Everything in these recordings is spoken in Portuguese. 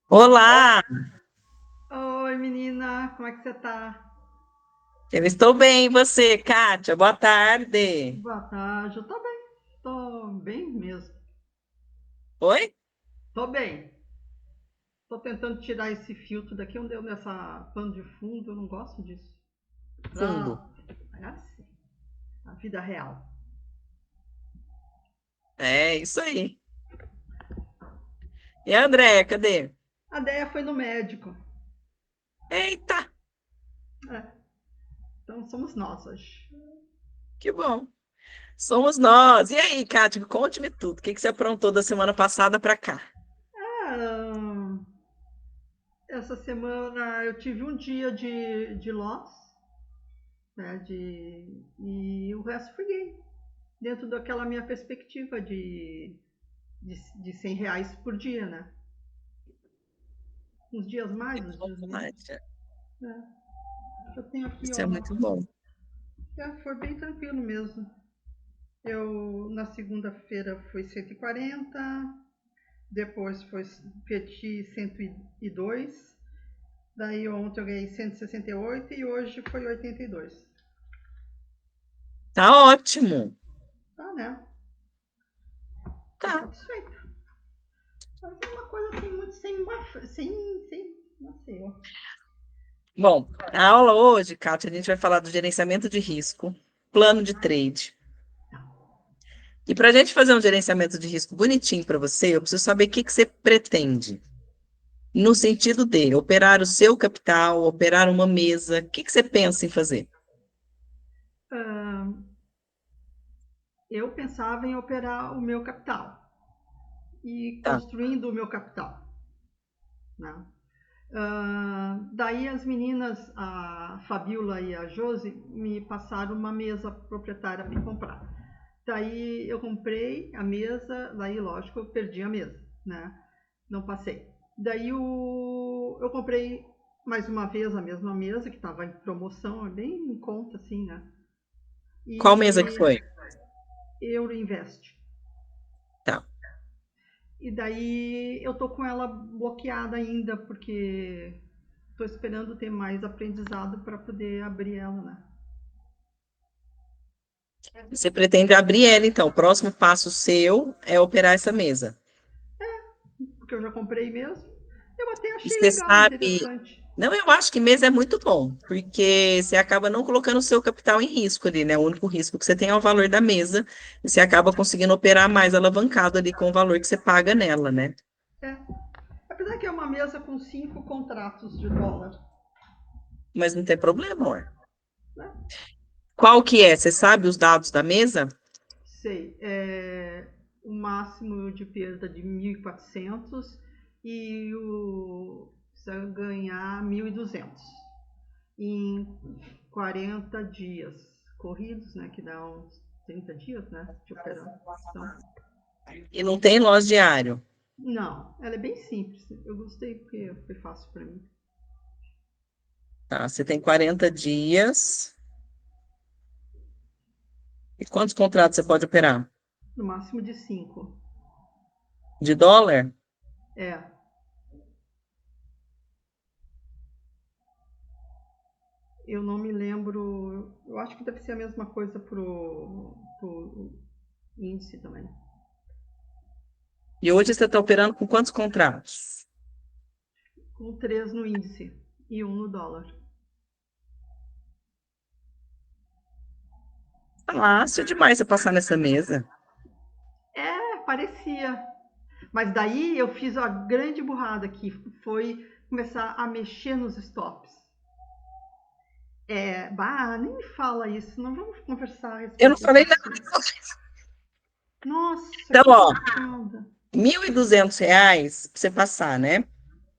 Olá, Oi, menina, como é que você tá? eu estou bem, e você, Kátia? Boa tarde. Boa tarde, eu tô bem mesmo. Oi? Tô bem. Tô tentando tirar esse filtro daqui onde deu nessa pano de fundo, eu não gosto disso. Fundo. Pronto, é assim, a vida real. É isso aí. E a Andréia, cadê? A ideia foi no médico. Eita, É, então somos nós hoje. que bom. Somos nós. E aí, Kátia, conte-me tudo. O que você aprontou da semana passada para cá? Ah, essa semana eu tive um dia de loss, né? E o resto foi gain. Dentro daquela minha perspectiva de R$ 100 por dia, né? Uns dias mais, uns dias menos. Kátia, Né? Eu tenho aqui, isso ó, é muito bom. foi bem tranquilo mesmo. Eu, na segunda-feira foi 140, depois foi Petit 102, daí ontem eu ganhei 168 e hoje foi 82. Tá ótimo. Tá, né? Tô Tá. satisfeita. Mas é uma coisa assim, muito sem, não sei, ó. Bom, a aula hoje, Kátia, a gente vai falar do gerenciamento de risco, plano de trade. E para a gente fazer um gerenciamento de risco bonitinho para você, eu preciso saber o que que você pretende. No sentido de operar o seu capital, operar uma mesa, o que que você pensa em fazer? Ah, eu pensava em operar o meu capital e Tá. construindo o meu capital, né? Daí as meninas, a Fabiola e a Josi, me passaram uma mesa proprietária para comprar. Daí eu comprei a mesa, daí lógico eu perdi a mesa, né? Não passei. Daí eu comprei mais uma vez a mesma mesa que estava em promoção, bem em conta assim, né? Qual mesa que E foi? Euroinvest. Tá. E daí eu tô com ela bloqueada ainda porque tô esperando ter mais aprendizado para poder abrir ela, né? Você pretende abrir ela, então. O próximo passo seu é operar essa mesa. Porque eu já comprei mesmo. Eu até E achei você legal, sabe. interessante. Não, eu acho que mesa é muito bom, porque você acaba não colocando o seu capital em risco ali, né? O único risco que você tem é o valor da mesa, e você acaba conseguindo operar mais alavancado ali com o valor que você paga nela, né? É. Apesar que é uma mesa com 5 contratos de dólar, Mas não tem problema, ué. né? Qual que é? Você sabe os dados da mesa? Sei. O máximo de perda de 1.400 e o precisa ganhar 1.200 em 40 dias corridos, né? Que dá uns 30 dias, né? De operação. E não tem loss diário. Não, ela é bem simples. Eu gostei porque foi fácil para mim. Tá? Você tem 40 dias. E quantos contratos você pode operar? No máximo de 5. De dólar? É, eu não me lembro. Eu acho que deve ser a mesma coisa pro índice também. E hoje você está operando com quantos contratos? Com 3 no índice e um no dólar. Fácil demais você passar nessa mesa. É, parecia. Mas daí eu fiz a grande burrada que foi começar a mexer nos stops. Nem me fala isso, não vamos conversar a Eu não respeito desse falei nada. assunto. Nossa, Então, que ó, burrada. R$ 1.200 pra você passar, né?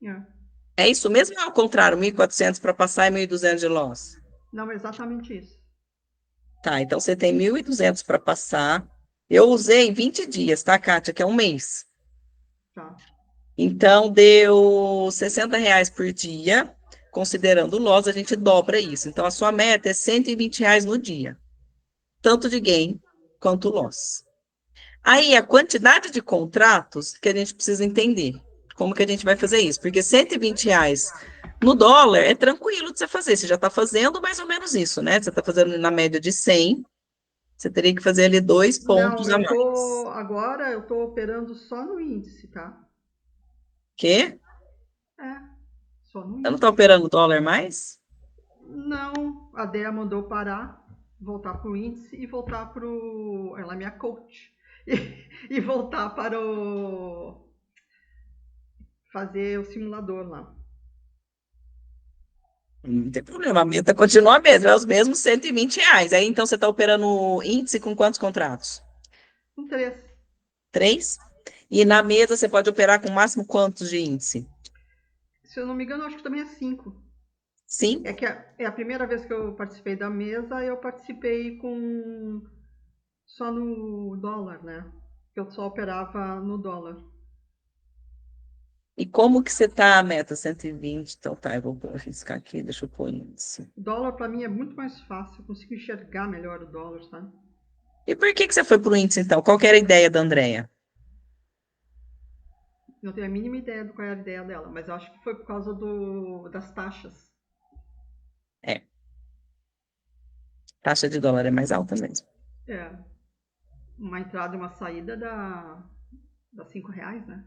É. É isso mesmo ou é ao contrário? 1.400 para passar e 1.200 de loss? Não, é exatamente isso. Tá, então você tem 1.200 para passar. Eu usei 20 dias, tá, Kátia? Que é um mês. Tá. Então, deu R$ 60 por dia. Considerando o loss, a gente dobra isso. Então, a sua meta é R$ 120 no dia. Tanto de gain quanto loss. Aí, a quantidade de contratos que a gente precisa entender. Como que a gente vai fazer isso? Porque R$ 120 no dólar é tranquilo de você fazer. Você já está fazendo mais ou menos isso, né? Você está fazendo na média de 100. Você teria que fazer ali 2 pontos Não, a mais. agora eu tô operando só no índice, tá? Quê? É, só no Você não está índice. operando dólar mais? Não, a Dea mandou parar, voltar pro índice e voltar pro. Ela é minha coach. E voltar para o. Fazer o simulador lá. Não tem problema, a meta continua a mesma, é os mesmos R$ 120. Aí, então, você está operando o índice com quantos contratos? Com três. 3? E na mesa você pode operar com o máximo quantos de índice? Se eu não me engano, acho que também é cinco. É 5? que é a primeira vez que eu participei da mesa, eu participei com só no dólar, né? Eu só operava no dólar. E como que você está a meta? 120? Então tá, eu vou riscar aqui, deixa eu pôr índice. O dólar para mim é muito mais fácil, eu consigo enxergar melhor o dólar, sabe? E por que que você foi para o índice, então? Qual que era a ideia da Andrea? Não tenho a mínima ideia do qual era a ideia dela, mas eu acho que foi por causa das taxas. É, taxa de dólar é mais alta mesmo. É, uma entrada e uma saída dá R$ 5, né?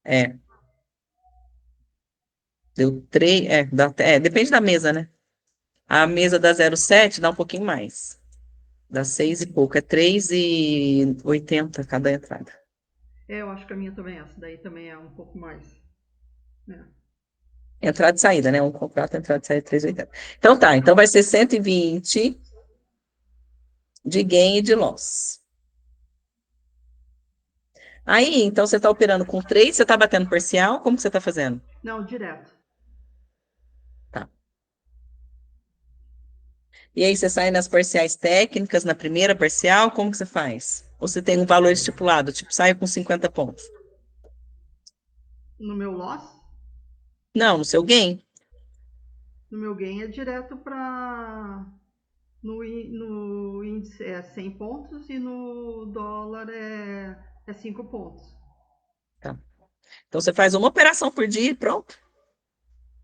É, deu 3, depende da mesa, né? A mesa da 07 dá um pouquinho mais. Dá 6 e pouco, é 3,80 cada entrada. É, eu acho que a minha também, essa daí também é um pouco mais, né? Entrada e saída, né? Um contrato, entrada e saída, 3,80. Então tá, então vai ser 120 de gain e de loss. Aí, então você está operando com 3, você está batendo parcial? Como que você está fazendo? Não, direto. Tá. E aí você sai nas parciais técnicas, na primeira parcial, como que você faz? Ou você tem um valor estipulado, tipo, sai com 50 pontos? No meu loss, Não, no seu gain. no meu gain é direto para no índice é 100 pontos e no dólar é 5 pontos. Tá. Então você faz uma operação por dia e pronto.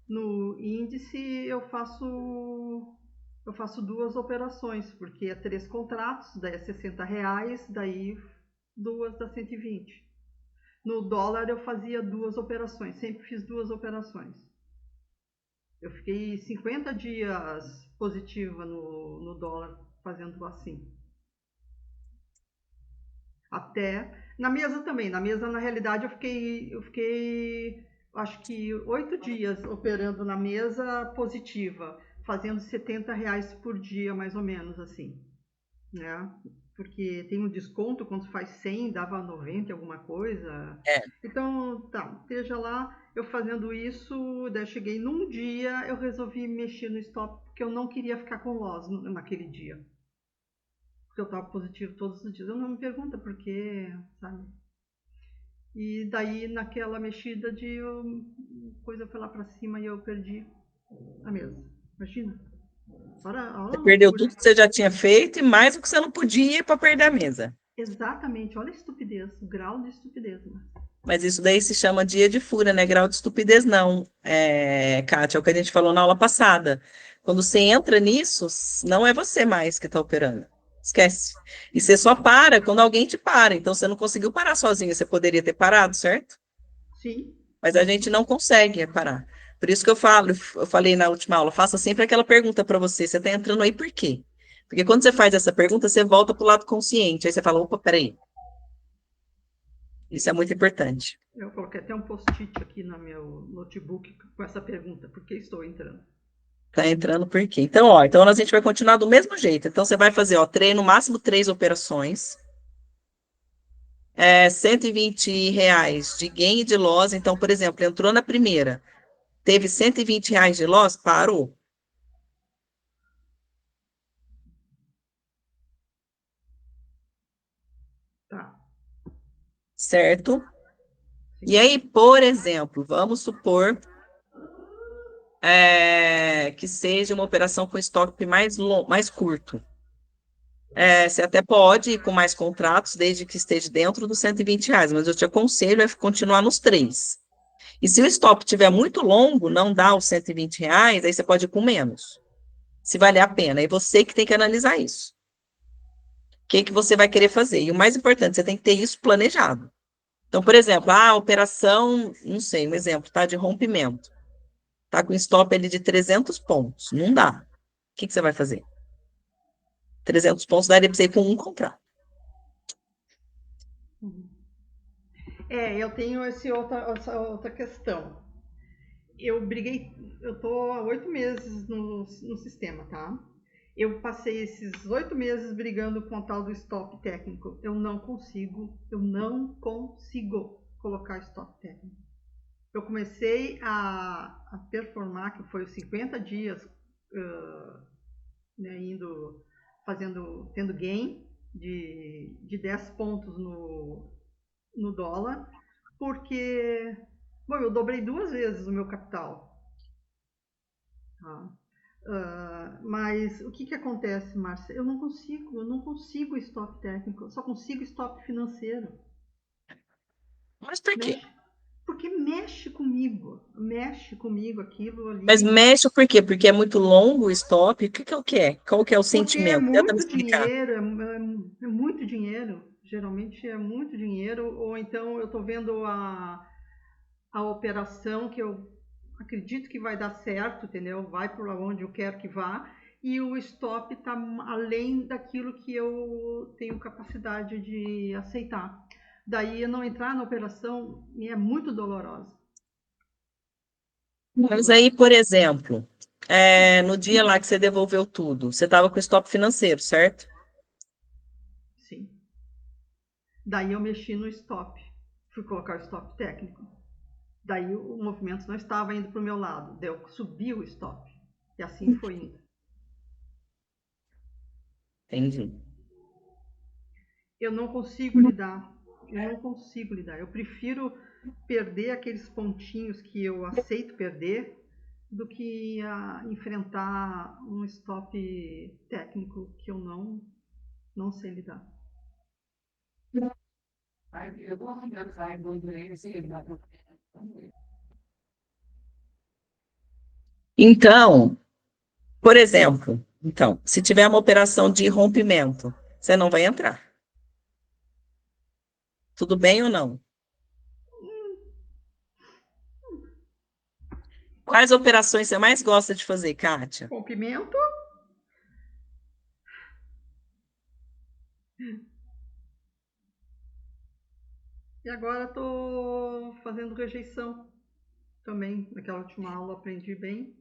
No índice eu faço duas operações, porque é três contratos, daí é R$ 60, daí duas dá 120. No dólar eu fazia duas operações, sempre fiz duas operações. Eu fiquei 50 dias positiva no dólar fazendo assim. Até na mesa também. Na mesa, na realidade, eu fiquei acho que 8 dias operando na mesa positiva, fazendo R$ 70 por dia, mais ou menos assim, né? Porque tem um desconto quando faz 100, dava 90 alguma coisa. É. Então, tá, esteja lá, eu fazendo isso, daí cheguei num dia, eu resolvi mexer no stop, porque eu não queria ficar com loss naquele dia. Porque eu estava positivo todos os dias. Eu não me pergunta por quê, sabe? E daí, naquela mexida coisa foi lá pra cima e eu perdi a mesa. Imagina. Olha Você a perdeu loucura. tudo que você já tinha feito e mais o que você não podia para perder a mesa. Exatamente, olha a estupidez, o grau de estupidez. Né? Mas isso daí se chama dia de fúria, né? Grau de estupidez, não. Kátia, é o que a gente falou na aula passada. Quando você entra nisso, não é você mais que está operando. Esquece. E você só para quando alguém te para. Então você não conseguiu parar sozinho. Você poderia ter parado, certo? Sim. Mas a gente Uhum. não consegue parar. Por isso que eu falei na última aula, faça sempre aquela pergunta para você. Você está entrando aí por quê? Porque quando você faz essa pergunta, você volta para o lado consciente. Aí você fala, opa, peraí. Isso é muito importante. Eu coloquei até um post-it aqui no meu notebook com essa pergunta: por que estou entrando? Tá entrando por quê? Então, ó, então a gente vai continuar do mesmo jeito. Então, você vai fazer, ó, treino, máximo 3 operações, R$ 120 de gain e de loss. Então, por exemplo, entrou na primeira, teve R$ 120 de loss, parou. Tá. certo? E Sim. aí, por exemplo, vamos supor que seja uma operação com estoque mais curto. Você até pode ir com mais contratos, desde que esteja dentro dos R$ 120, mas eu te aconselho a continuar nos três. E se o stop estiver muito longo, não dá os R$ 120, aí você pode ir com menos, se valer a pena. E você que tem que analisar isso. O que que você vai querer fazer? E o mais importante, você tem que ter isso planejado. Então, por exemplo, a operação, não sei, um exemplo, tá? De rompimento. Tá com stop ali de 300 pontos. Não dá. O que que você vai fazer? 300 pontos daria para você ir com um comprar. Uhum. Eu tenho essa outra questão. Eu tô há 8 meses no sistema, tá? Eu passei esses 8 meses brigando com o tal do stop técnico. Eu não consigo colocar stop técnico. Eu comecei a performar, que foi os 50 dias, né, tendo gain de 10 pontos no dólar, porque, bom, eu dobrei 2 vezes o meu capital. Tá? Mas o que acontece, Márcia? Eu não consigo stop técnico, eu só consigo stop financeiro. Mas por quê? Mexe, porque mexe comigo aquilo Mas ali, mexe por quê? Porque é muito longo o stop? O que que é o que é? Qual que é o porque é sentimento? Tenta me muito explicar. dinheiro, é muito dinheiro, geralmente é muito dinheiro, ou então eu estou vendo a operação que eu acredito que vai dar certo, entendeu? Vai para onde eu quero que vá, e o stop está além daquilo que eu tenho capacidade de aceitar. Daí eu não entrar na operação é muito dolorosa. Mas aí, por exemplo, no dia lá que você devolveu tudo, você estava com stop financeiro, certo? Sim. Daí eu mexi no stop, fui colocar o stop técnico. Daí o movimento não estava indo para o meu lado, daí eu subi o stop. E assim foi indo. Entendi. Eu não consigo lidar. Eu não consigo lidar. Eu prefiro perder aqueles pontinhos que eu aceito perder do que enfrentar um stop técnico que eu não sei lidar. Então, por exemplo, se tiver uma operação de rompimento, você não vai entrar. Tudo bem ou não? Quais operações você mais gosta de fazer, Kátia? Rompimento. E agora estou fazendo rejeição também. Naquela última aula aprendi bem.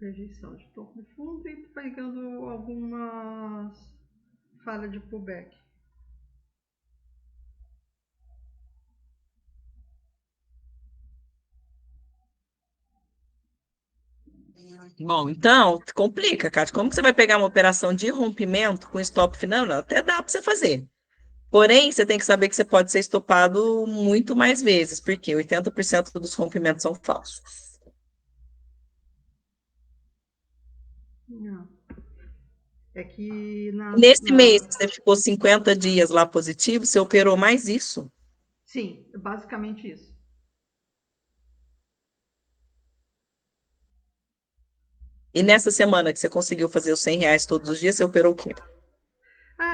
Rejeição de topo de fundo e pegando algumas falhas de pullback. Bom, então, complica, Kátia. Como que você vai pegar uma operação de rompimento com stop final? Não, até dá para você fazer. Porém, você tem que saber que você pode ser estopado muito mais vezes, porque 80% dos rompimentos são falsos. Não. É que Nesse mês que você ficou 50 dias lá positivo, você operou mais isso. sim, basicamente isso. E nessa semana que você conseguiu fazer os R$ 100 todos os dias, você operou o quê?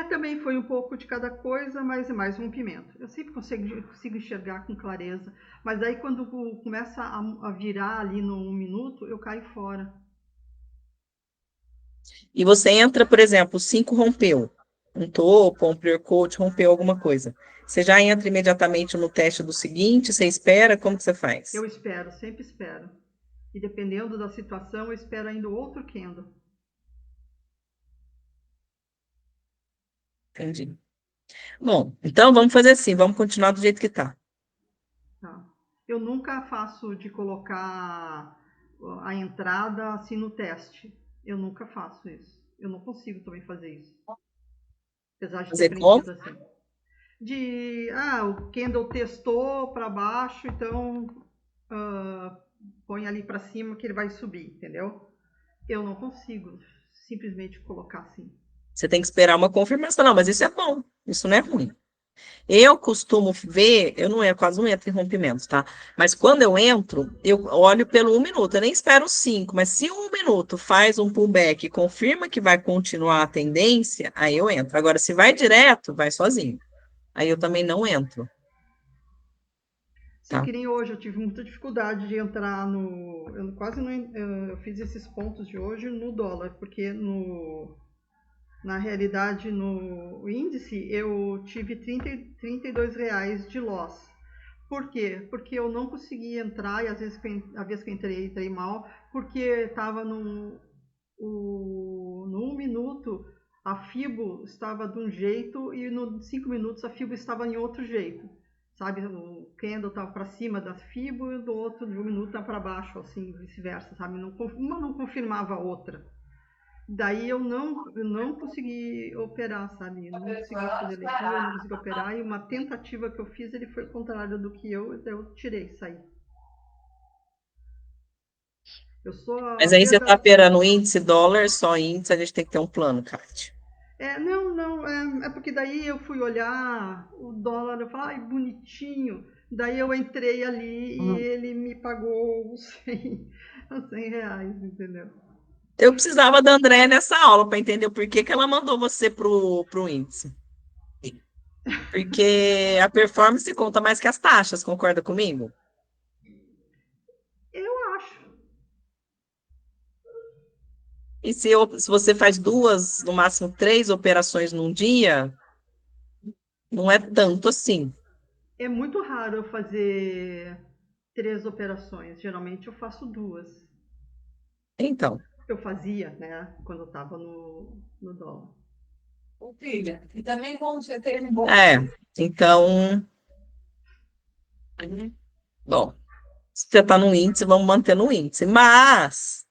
Também foi um pouco de cada coisa, mas é mais rompimento. Eu sempre consigo enxergar com clareza, mas aí quando começa a virar ali no 1 minuto, eu caio fora. E você entra, por exemplo, o 5 rompeu, um topo, um pre-coach, rompeu alguma coisa. Você já entra imediatamente no teste do seguinte, você espera, como que você Eu faz? espero, sempre espero. E dependendo da situação, eu espero ainda outro candle. Entendi. Bom, então vamos fazer assim, vamos continuar do jeito que está. Tá? Eu nunca faço de colocar a entrada assim no teste. Eu nunca faço isso. Eu não consigo também fazer isso. apesar de ter Fazer como? aprendido assim. O Kendall testou para baixo, então põe ali para cima que ele vai subir, entendeu? Eu não consigo simplesmente colocar assim. Você tem que esperar uma confirmação. Não, mas isso é bom, isso não é ruim. Eu costumo ver, eu não é quase não entro em rompimento, tá? Mas quando eu entro, eu olho pelo 1 minuto, eu nem espero 5, mas se 1 minuto faz um pullback e confirma que vai continuar a tendência, aí eu entro. Agora, se vai direto, vai sozinho. Aí eu também não entro, Sim, tá? que nem hoje, eu tive muita dificuldade de entrar no. Eu quase não. Eu fiz esses pontos de hoje no dólar, porque na realidade no índice eu tive 32 reais de loss. Por quê? Porque eu não consegui entrar, e às vezes a vez que eu entrei mal, porque estava no 1 minuto a FIBO estava de um jeito e no 5 minutos a FIBO estava em outro jeito. Sabe, o candle estava para cima da FIBO e do outro de 1 minuto estava para baixo, assim, vice-versa, sabe? Uma não confirmava a outra. Daí eu não consegui operar, sabe? Não consegui fazer leitura, não consegui operar. E uma tentativa que eu fiz, ele foi contrário do que eu tirei, saí. Eu sou a Mas aí você está verdadeira. operando o índice dólar, só índice, a gente tem que ter um plano, Kátia. Não, é porque daí eu fui olhar o dólar, eu falei, ai, bonitinho. Daí eu entrei ali e Uhum. ele me pagou os 100, os 100 reais, entendeu? Eu precisava da André nessa aula para entender o porquê que ela mandou você pro índice. Porque a performance conta mais que as taxas, concorda comigo? Eu acho. E se você faz duas, no máximo três operações num dia, não é tanto assim. É muito raro eu fazer 3 operações. Geralmente eu faço 2. Então, Eu fazia, né, quando eu estava no dólar. ô, filha, e também como você tem um bom. Então, bom, se você está no índice, vamos manter no índice. Mas,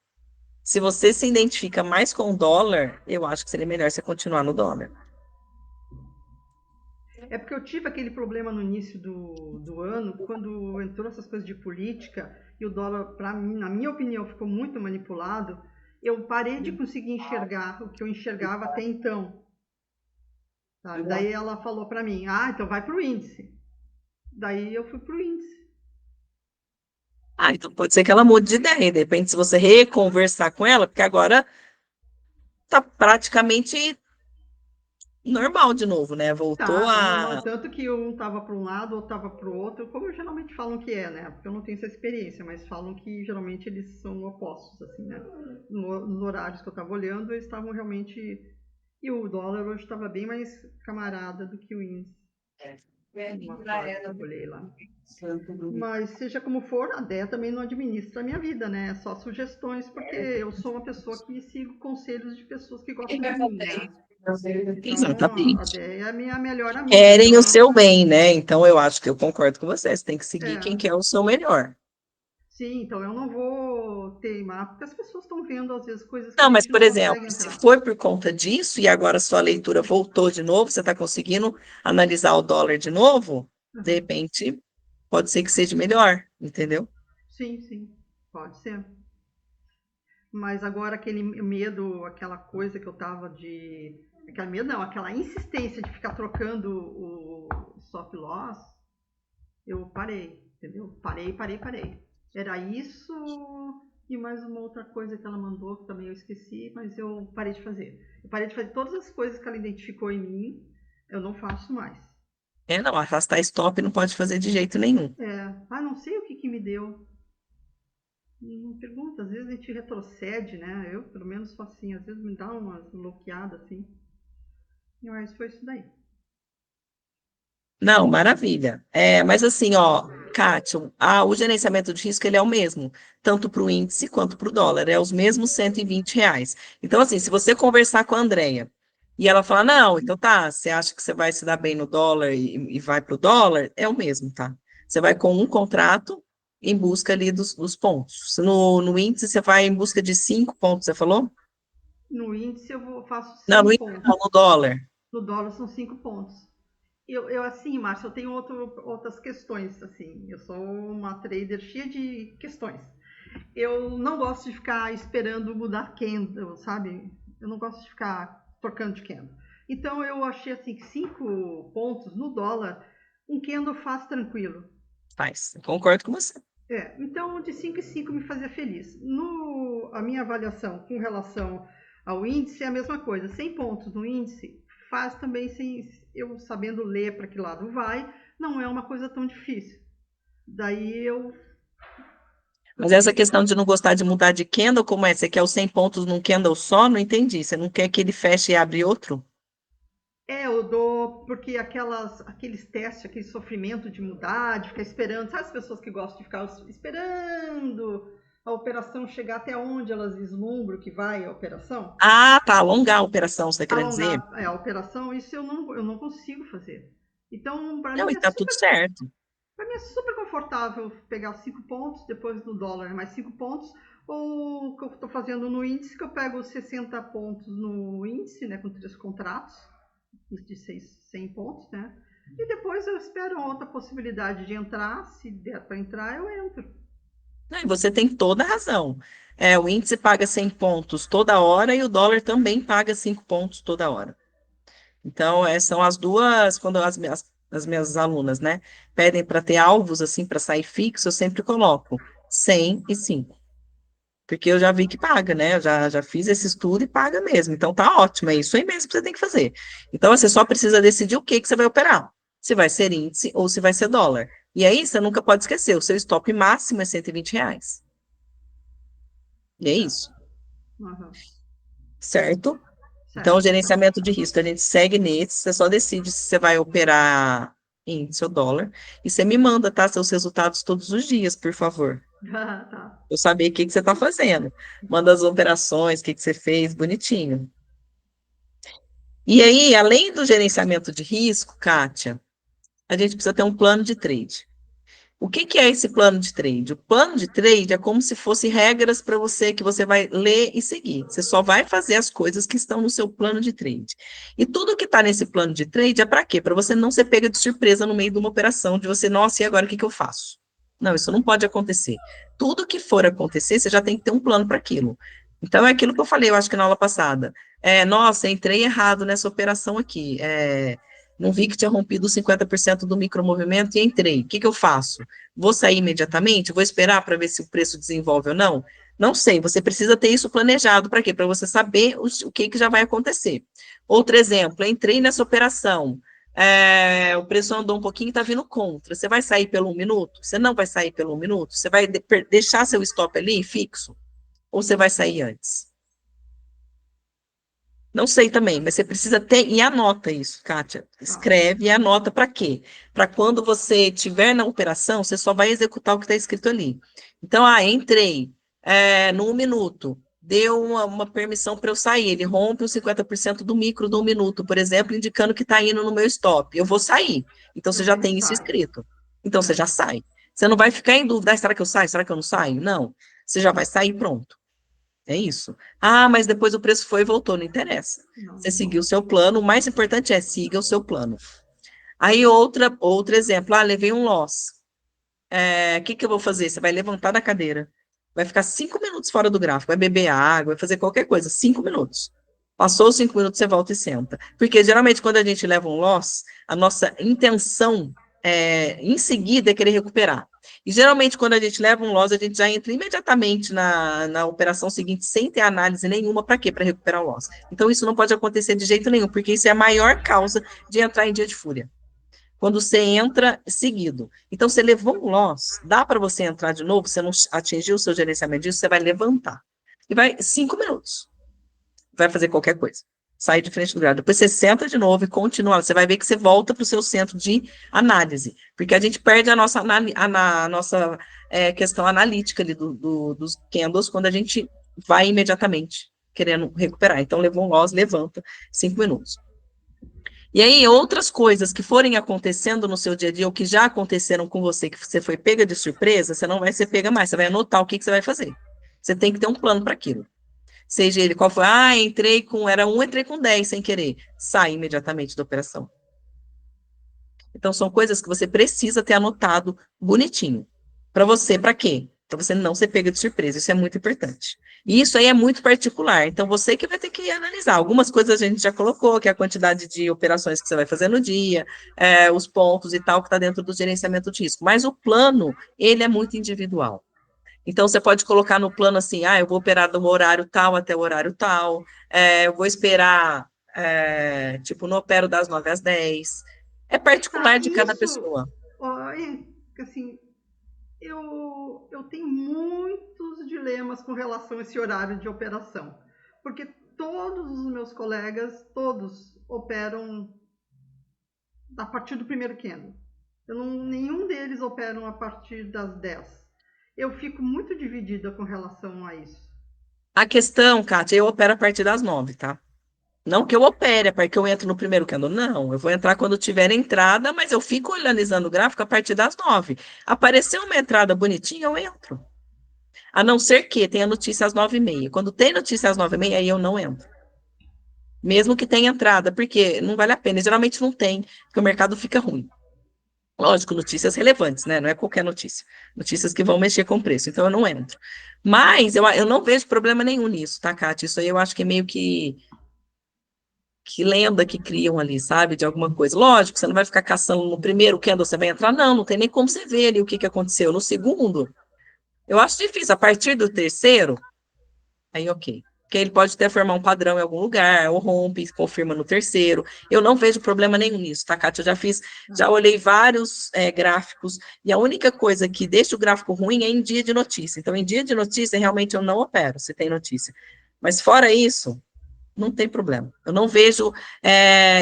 se você se identifica mais com o dólar, eu acho que seria melhor você continuar no dólar. É porque eu tive aquele problema no início do ano, quando entrou essas coisas de política e o dólar, para mim, na minha opinião, ficou muito manipulado. Eu parei de conseguir enxergar o que eu enxergava até então. Sabe? Daí ela falou para mim, então vai pro índice. Daí eu fui pro índice. Ah, então pode ser que ela mude de ideia. De repente, se você reconversar com ela, porque agora tá praticamente normal de novo, né? Voltou Tá a. normal, tanto que um tava para um lado, outro tava para o outro, como geralmente falam que é, né? Porque eu não tenho essa experiência, mas falam que geralmente eles são opostos, assim, né? Nos horários que eu tava olhando, eles estavam realmente. E o dólar hoje estava bem mais camarada do que o índice, uma fase que eu olhei lá. Mas seja como for, a DEA também não administra a minha vida, né? É só sugestões, porque eu sou uma pessoa que sigo conselhos de pessoas que gostam de mim, né? Então a Exatamente. DEA é a minha melhor amiga, Querem o então seu bem, né? Então eu acho que eu concordo com você. Você tem que seguir quem é. quer o seu melhor. Sim, então eu não vou teimar, porque as pessoas estão vendo às vezes coisas que a Não, mas, gente por não exemplo, consegue se entrar. foi por conta disso e agora sua leitura voltou de novo, você está conseguindo analisar o dólar de novo, de Uhum. repente pode ser que seja melhor, entendeu? Sim, sim, pode ser. Mas agora aquele medo, aquela coisa que eu tava de. Aquele medo não, aquela insistência de ficar trocando o stop loss, eu parei, entendeu? Parei. Era isso e mais uma outra coisa que ela mandou, que também eu esqueci, mas eu parei de fazer. Eu parei de fazer todas as coisas que ela identificou em mim, eu não faço mais. É, não, arrastar stop não pode fazer de jeito nenhum. Não sei o que que me deu. Não pergunta, às vezes a gente retrocede, né? Eu, pelo menos, sou assim. Às vezes me dá umas bloqueadas, assim. Mas foi isso daí. Não, maravilha. É, mas assim, ó, Kátia, o gerenciamento de risco ele é o mesmo, tanto para o índice quanto para o dólar, é os mesmos R$ 120. Então, assim, se você conversar com a Andrea e ela falar, não, então tá, você acha que você vai se dar bem no dólar e vai para o dólar, é o mesmo, tá? Você vai com um contrato em busca ali dos pontos. No índice, você vai em busca de 5 pontos, você falou? No índice eu faço Não, 100 no índice, não, pontos. no dólar. no dólar são 5 pontos. Assim, Márcio, eu tenho outras questões, assim, eu sou uma trader cheia de questões. Eu não gosto de ficar esperando mudar candle, sabe? Eu não gosto de ficar trocando de candle. Então eu achei assim que 5 pontos no dólar, um candle faz tranquilo. Faz, concordo com você. Então de 5 em 5 me fazia feliz. A minha avaliação com relação ao índice é a mesma coisa. 100 pontos no índice faz também sem eu sabendo ler para que lado vai, não é uma coisa tão difícil. Daí eu Mas essa fiquei. questão de não gostar de mudar de candle, como é? Você quer os 100 pontos num candle só? Não entendi. Você não quer que ele feche e abre outro? Eu dou, porque aqueles testes, aquele sofrimento de mudar, de ficar esperando, sabe as pessoas que gostam de ficar esperando a operação chegar até onde elas vislumbram que vai a operação? Ah, tá, alongar a operação, você está querendo dizer? Alongar a operação, isso eu não consigo fazer. Então, Não, e tá tudo certo. para mim é super confortável pegar 5 pontos, depois no dólar mais 5 pontos, ou o que eu estou fazendo no índice, que eu pego 60 pontos no índice, né, com 3 contratos, de 100 pontos, né? E depois eu espero outra possibilidade de entrar, se der para entrar, eu entro. Não, e você tem toda a razão. O índice paga 100 pontos toda hora e o dólar também paga 5 pontos toda hora. Então, são as duas, quando as minhas alunas, né, pedem para ter alvos, assim, para sair fixo, eu sempre coloco 100 e 5. Porque eu já vi que paga, né? Eu já fiz esse estudo e paga mesmo. Então tá ótimo, é isso aí mesmo que você tem que fazer. Então você só precisa decidir o que que você vai operar. Se vai ser índice ou se vai ser dólar. E aí você nunca pode esquecer, o seu stop máximo é R$ 120. E é Tá. isso, Uhum. certo? Então, o Certo. gerenciamento de risco, a gente segue nesse, você só decide se você vai operar índice ou dólar. E você me manda, tá? Seus resultados todos os dias, por favor. Tá. Eu saber o que que você está fazendo. Manda as operações, o que que você fez, bonitinho. E aí, além do gerenciamento de risco, Kátia, a gente precisa ter um plano de trade. O que que é esse plano de trade? O plano de trade é como se fosse regras para você que você vai ler e seguir. Você só vai fazer as coisas que estão no seu plano de trade. E tudo que está nesse plano de trade é para quê? Para você não ser pega de surpresa no meio de uma operação, de você, nossa, e agora o que que eu faço? Não, isso não pode acontecer. Tudo que for acontecer, você já tem que ter um plano para aquilo. Então, é aquilo que eu falei, eu acho que na aula passada. Nossa, entrei errado nessa operação aqui. Não vi que tinha rompido 50% do micromovimento e entrei. O que que eu faço? Vou sair imediatamente? Vou esperar para ver se o preço desenvolve ou não? Não sei, você precisa ter isso planejado para quê? Para você saber o que, que já vai acontecer. Outro exemplo, entrei nessa operação, o preço andou um pouquinho e está vindo contra. Você vai sair pelo 1 minuto? Você não vai sair pelo 1 minuto? Você vai deixar seu stop ali fixo? Ou você vai sair antes? Não sei também, mas você precisa ter e anota isso, Kátia. Tá. Escreve e anota para quê? Para quando você estiver na operação, você só vai executar o que está escrito ali. Então, entrei no 1 minuto, deu uma permissão para eu sair. Ele rompe os 50% do micro do 1 minuto, por exemplo, indicando que está indo no meu stop. Eu vou sair. Então, você Eu já venho e tem isso saio. escrito. Então, você É. já sai. Você não vai ficar em dúvida, será que eu saio? Será que eu não saio? Não. Você já vai sair pronto. É isso. Ah, mas depois o preço foi e voltou, não interessa. Não, Você não seguiu o vou. seu plano, o mais importante é siga o seu plano. Aí, outro exemplo, levei um loss. O que que eu vou fazer? Você vai levantar da cadeira, vai ficar 5 minutos fora do gráfico, vai beber água, vai fazer qualquer coisa, 5 minutos. Passou os 5 minutos, você volta e senta. Porque geralmente, quando a gente leva um loss, a nossa intenção em seguida é querer recuperar. E geralmente, quando a gente leva um loss, a gente já entra imediatamente na operação seguinte, sem ter análise nenhuma, para quê? Para recuperar o loss. Então, isso não pode acontecer de jeito nenhum, porque isso é a maior causa de entrar em dia de fúria quando você entra seguido. Então, você levou um loss, dá para você entrar de novo, você não atingiu o seu gerenciamento disso, você vai levantar. E vai 5 minutos. Vai fazer qualquer coisa. Sai de frente do gráfico. Depois você senta de novo e continua. Você vai ver que você volta para o seu centro de análise. Porque a gente perde a nossa, questão analítica ali dos candles quando a gente vai imediatamente querendo recuperar. Então, levou um loss, levanta 5 minutos. E aí, outras coisas que forem acontecendo no seu dia a dia, ou que já aconteceram com você, que você foi pega de surpresa, você não vai ser pega mais, você vai anotar o que que você vai fazer. Você tem que ter um plano para aquilo. Seja ele qual foi, entrei com, era 1, entrei com 10 sem querer. Sai imediatamente da operação. Então, são coisas que você precisa ter anotado bonitinho. Para você, para quê? Para você não ser pega de surpresa. Isso é muito importante. E isso aí é muito particular. Então, você que vai ter que analisar. Algumas coisas a gente já colocou, que é a quantidade de operações que você vai fazer no dia, os pontos e tal, que está dentro do gerenciamento de risco. Mas o plano, ele é muito individual. Então, você pode colocar no plano assim, eu vou operar do horário tal até o horário tal, eu vou esperar, tipo, não opero das 9 às 10. É Tá, particular de cada isso, pessoa. ó, assim, eu tenho muitos dilemas com relação a esse horário de operação, porque todos os meus colegas, todos operam a partir do primeiro candle. Nenhum deles operam a partir das 10. Eu fico muito dividida com relação a isso. A questão, Kátia, eu opero a partir das 9, tá? Não que eu opere, porque eu entro no primeiro candle. Não, eu vou entrar quando tiver entrada, mas eu fico analisando o gráfico a partir das 9. Apareceu uma entrada bonitinha, eu entro. A não ser que tenha notícia às 9h30. Quando tem notícia às 9h30, aí eu não entro. Mesmo que tenha entrada, porque não vale a pena. Geralmente não tem, porque o mercado fica ruim. Lógico, notícias relevantes, né? Não é qualquer notícia. Notícias que vão mexer com o preço. Então, eu não entro. Mas eu não vejo problema nenhum nisso, tá, Kátia? Isso aí eu acho que é meio que lenda que criam ali, sabe? De alguma coisa. Lógico, você não vai ficar caçando no primeiro candle, você vai entrar. Não tem nem como você ver ali o que aconteceu. No segundo, eu acho difícil. A partir do terceiro, aí, ok. Porque ele pode até formar um padrão em algum lugar, ou rompe, confirma no terceiro. Eu não vejo problema nenhum nisso, tá, Kátia? Eu já olhei vários gráficos, e a única coisa que deixa o gráfico ruim é em dia de notícia. Então, em dia de notícia, realmente eu não opero, se tem notícia. Mas fora isso, não tem problema. Eu não vejo,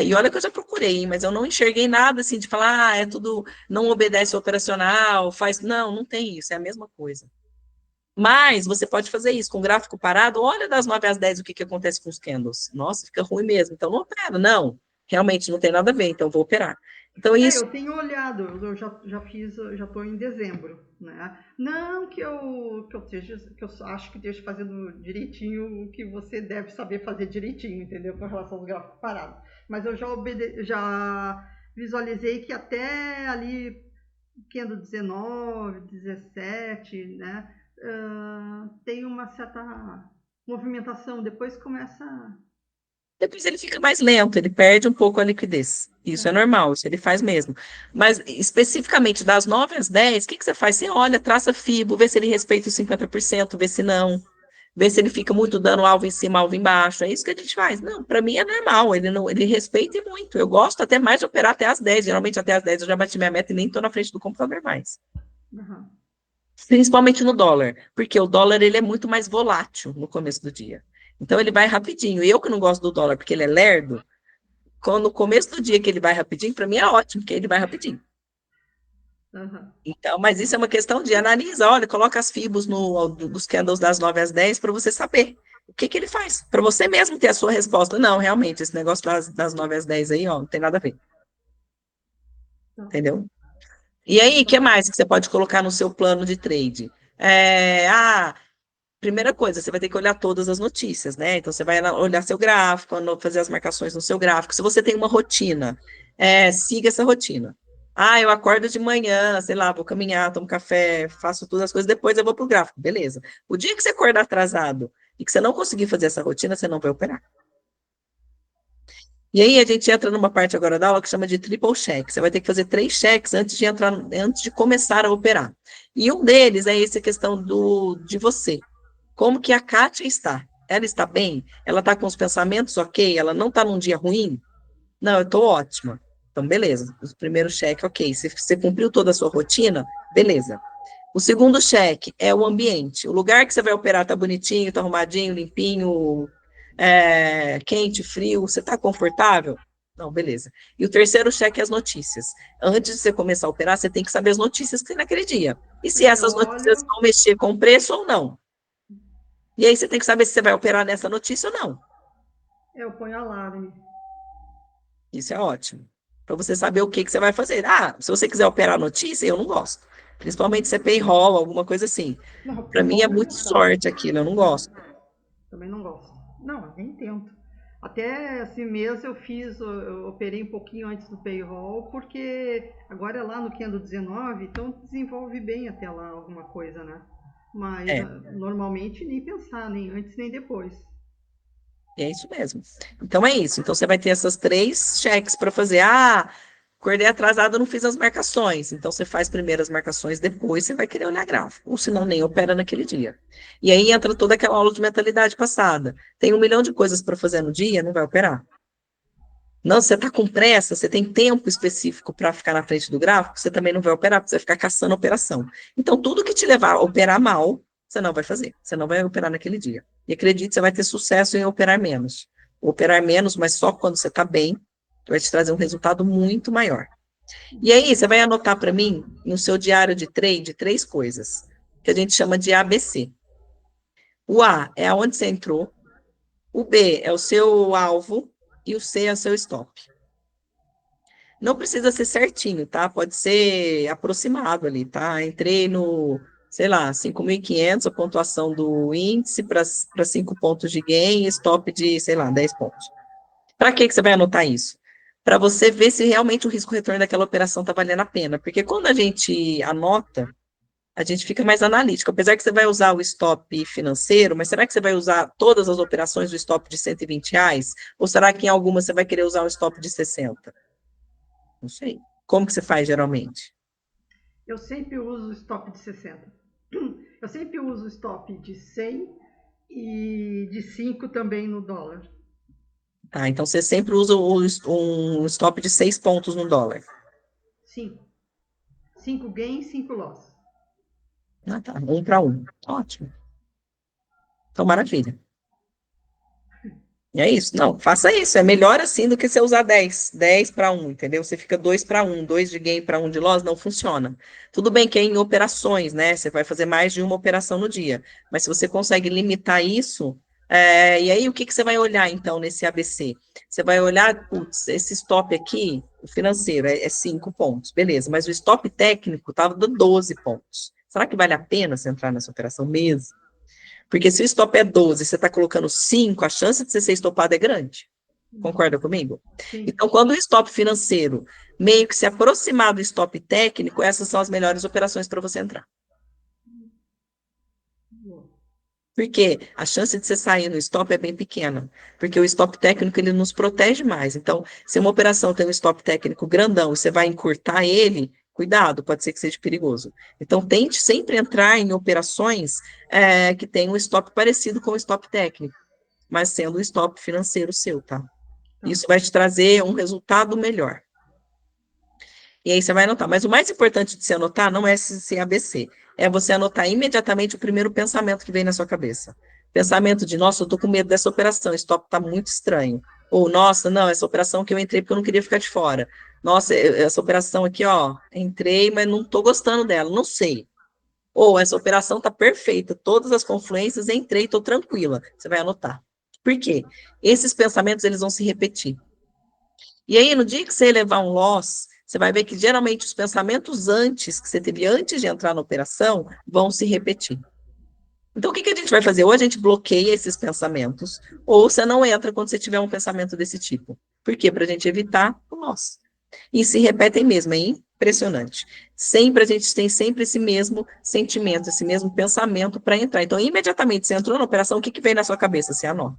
e olha que eu já procurei, mas eu não enxerguei nada assim de falar, é tudo, não obedece ao operacional, faz. Não tem isso, é a mesma coisa. Mas você pode fazer isso com o gráfico parado. Olha das 9 às 10 o que acontece com os candles. Nossa, fica ruim mesmo. Então não opera. Não, realmente não tem nada a ver. Então vou operar. Então isso. Eu tenho olhado, eu já fiz, já estou em dezembro, né? Não que eu acho que esteja fazendo direitinho o que você deve saber fazer direitinho, entendeu? Com relação aos gráficos parados. Mas eu já visualizei que até ali, candle 19, 17, né? Tem uma certa movimentação, depois começa. Depois ele fica mais lento, ele perde um pouco a liquidez. Isso é normal, isso ele faz mesmo. Mas especificamente das 9 às 10, o que você faz? Você olha, traça FIBO, vê se ele respeita os 50%, vê se não. Vê se ele fica muito dando alvo em cima, alvo embaixo. É isso que a gente faz. Não, para mim é normal, ele não, ele respeita muito. Eu gosto até mais de operar até às 10. Geralmente até às 10 eu já bati minha meta e nem estou na frente do computador mais. Uhum. Principalmente no dólar, porque o dólar ele é muito mais volátil no começo do dia. Então ele vai rapidinho. E eu que não gosto do dólar porque ele é lerdo, quando no começo do dia que ele vai rapidinho, para mim é ótimo, porque ele vai rapidinho. Uhum. Então, mas isso é uma questão de analisar, olha, coloca as fibos dos candles das 9 às 10 para você saber o que ele faz, para você mesmo ter a sua resposta. Não, realmente, esse negócio das 9 às 10 aí, ó, não tem nada a ver, entendeu? E aí, o que mais que você pode colocar no seu plano de trade? Primeira coisa, você vai ter que olhar todas as notícias, né? Então, você vai olhar seu gráfico, fazer as marcações no seu gráfico. Se você tem uma rotina, siga essa rotina. Eu acordo de manhã, sei lá, vou caminhar, tomo café, faço todas as coisas, depois eu vou pro gráfico, beleza. O dia que você acordar atrasado e que você não conseguir fazer essa rotina, você não vai operar. E aí a gente entra numa parte agora da aula que chama de triple check. Você vai ter que fazer 3 cheques antes de começar a operar. E um deles é essa questão de você. Como que a Kátia está? Ela está bem? Ela está com os pensamentos ok? Ela não está num dia ruim? Não, eu estou ótima. Então, beleza. O primeiro cheque, ok. Se você cumpriu toda a sua rotina, beleza. O segundo cheque é o ambiente. O lugar que você vai operar está bonitinho, está arrumadinho, limpinho, quente, frio. Você está confortável? Não, beleza. E o terceiro cheque é as notícias. Antes de você começar a operar, você tem que saber as notícias que tem naquele dia. E se Eu essas notícias olho, vão mexer com o preço ou não. E aí você tem que saber se você vai operar nessa notícia ou não. eu ponho alarme. Isso é ótimo. Para você saber o que você vai fazer. Se você quiser operar a notícia, eu não gosto. Principalmente CPI roll, alguma coisa assim. Não, Para mim é payroll muito também. sorte aquilo, eu não gosto. também não gosto. Não, nem tento. Até esse mês eu operei um pouquinho antes do payroll, porque agora é lá no Kendo 19, então desenvolve bem até lá alguma coisa, né? Mas É, normalmente nem pensar, nem antes nem depois. é isso mesmo. Então é isso. Então você vai ter essas 3 cheques para fazer. Ah, acordei atrasado, não fiz as marcações. Então você faz primeiro as marcações, depois você vai querer olhar gráfico. Ou senão nem opera naquele dia. E aí entra toda aquela aula de mentalidade passada. Tem 1 milhão de coisas para fazer no dia, não vai operar. Não, você está com pressa, você tem tempo específico para ficar na frente do gráfico, você também não vai operar, porque você vai ficar caçando operação. Então, tudo que te levar a operar mal, você não vai fazer. Você não vai operar naquele dia. E acredite, você vai ter sucesso em operar menos. Operar menos, mas só quando você está bem, vai te trazer um resultado muito maior. E aí, você vai anotar para mim, no seu diário de trade, 3 coisas, que a gente chama de ABC. O A é aonde você entrou, o B é o seu alvo e o C é o seu stop. Não precisa ser certinho, tá? Pode ser aproximado ali, tá? Entrei no, sei lá, 5.500 a pontuação do índice para 5 pontos de gain, stop de, sei lá, 10 pontos. Para que você vai anotar isso? Para você ver se realmente o risco-retorno daquela operação está valendo a pena. Porque quando a gente anota, a gente fica mais analítico. Apesar que você vai usar o stop financeiro, mas será que você vai usar todas as operações do stop de R$ 120? Ou será que em algumas você vai querer usar o stop de 60? Não sei. Como que você faz geralmente? Eu sempre uso stop de 60. Eu sempre uso stop de 100 e de 5 também no dólar. Tá, então você sempre usa um stop de 6 pontos no dólar. 5. 5 gain, 5 loss. Ah, tá. 1 para 1. Ótimo. Então, maravilha. E é isso. Não, faça isso. É melhor assim do que você usar 10. 10 para 1, entendeu? Você fica 2 para 1. 2 de gain para 1 de loss, não funciona. Tudo bem que é em operações, né? Você vai fazer mais de uma operação no dia. Mas se você consegue limitar isso, e aí o que você vai olhar então nesse ABC? Você vai olhar, putz, esse stop aqui, o financeiro, é 5 pontos, beleza. Mas o stop técnico estava dando 12 pontos. Será que vale a pena você entrar nessa operação mesmo? Porque se o stop é 12 e você está colocando 5, a chance de você ser estopado é grande. Concorda comigo? Sim. Então, quando o stop financeiro meio que se aproximar do stop técnico, essas são as melhores operações para você entrar. Porque a chance de você sair no stop é bem pequena. Porque o stop técnico ele nos protege mais. Então, se uma operação tem um stop técnico grandão e você vai encurtar ele, cuidado, pode ser que seja perigoso. Então, tente sempre entrar em operações que tem um stop parecido com o stop técnico, mas sendo um stop financeiro seu, tá? Tá. Isso vai te trazer um resultado melhor. E aí você vai anotar. Mas o mais importante de você anotar não é esse ABC, é você anotar imediatamente o primeiro pensamento que vem na sua cabeça. Pensamento de, nossa, eu tô com medo dessa operação, esse stop tá muito estranho. Ou, nossa, não, essa operação que eu entrei porque eu não queria ficar de fora. Nossa, essa operação aqui, ó, entrei, mas não tô gostando dela, não sei. Ou, essa operação tá perfeita, todas as confluências, entrei, tô tranquila. Você vai anotar. Por quê? Esses pensamentos, eles vão se repetir. E aí, no dia que você levar um loss, você vai ver que geralmente os pensamentos antes, que você teve antes de entrar na operação, vão se repetir. Então, o que a gente vai fazer? Ou a gente bloqueia esses pensamentos, ou você não entra quando você tiver um pensamento desse tipo. Por quê? Para a gente evitar o loss. E se repetem mesmo, é impressionante. Sempre a gente tem sempre esse mesmo sentimento, esse mesmo pensamento para entrar. Então, imediatamente você entrou na operação, o que vem na sua cabeça? Você anota.